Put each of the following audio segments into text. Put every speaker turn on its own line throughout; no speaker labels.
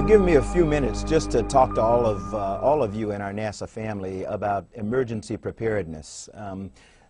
you give me a few minutes just to talk to all of you in our NASA family about emergency preparedness.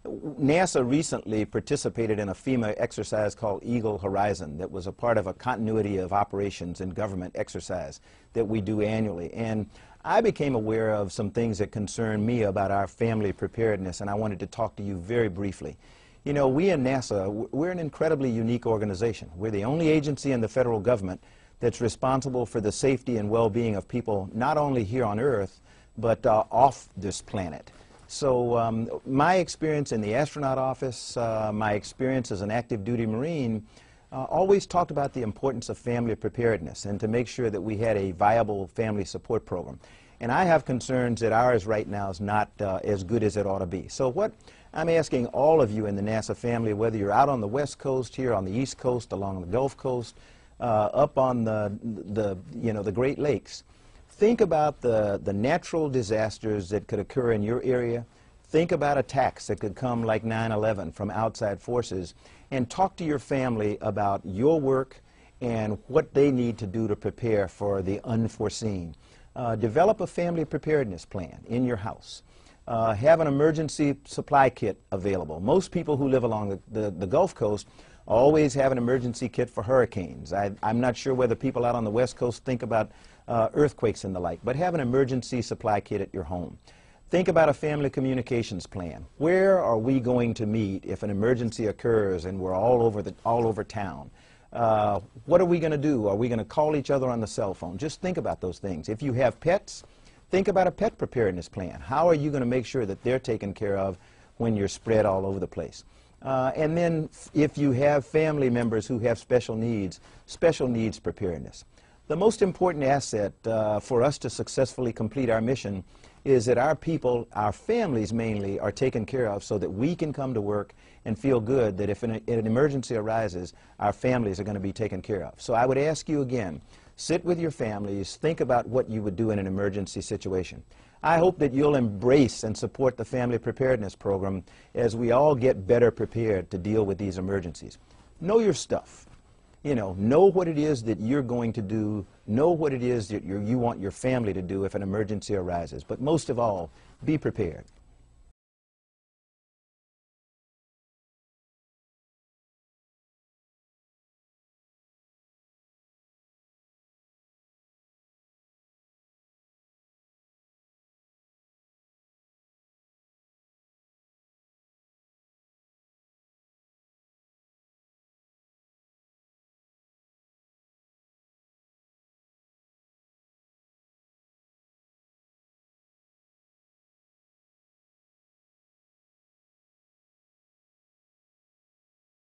NASA recently participated in a FEMA exercise called Eagle Horizon that was a part of a continuity of operations and government exercise that we do annually. And I became aware of some things that concern me about our family preparedness, and I wanted to talk to you very briefly. You know, we in NASA, we're an incredibly unique organization. We're the only agency in the federal government that's responsible for the safety and well-being of people not only here on Earth, but off this planet. So my experience in the astronaut office, my experience as an active duty Marine, always talked about the importance of family preparedness and to make sure that we had a viable family support program. And I have concerns that ours right now is not as good as it ought to be. So what I'm asking all of you in the NASA family, whether you're out on the West Coast, here on the East Coast, along the Gulf Coast, up on the Great Lakes, think about the natural disasters that could occur in your area. Think about attacks that could come like 9/11 from outside forces, and talk to your family about your work and what they need to do to prepare for the unforeseen. Develop a family preparedness plan in your house. Have an emergency supply kit available. Most people who live along the Gulf Coast always have an emergency kit for hurricanes. I'm not sure whether people out on the West Coast think about earthquakes and the like, but have an emergency supply kit at your home. Think about a family communications plan. Where are we going to meet if an emergency occurs and we're all over town? What are we going to do? Are we going to call each other on the cell phone? Just think about those things. If you have pets, think about a pet preparedness plan. How are you going to make sure that they're taken care of when you're spread all over the place? And then if you have family members who have special needs preparedness. The most important asset for us to successfully complete our mission is that our people, our families mainly, are taken care of so that we can come to work and feel good that if an emergency arises, our families are going to be taken care of. So I would ask you again, sit with your families, think about what you would do in an emergency situation. I hope that you'll embrace and support the Family Preparedness Program as we all get better prepared to deal with these emergencies. Know your stuff. You know what it is that you're going to do, know what it is that you want your family to do if an emergency arises. But most of all, be prepared.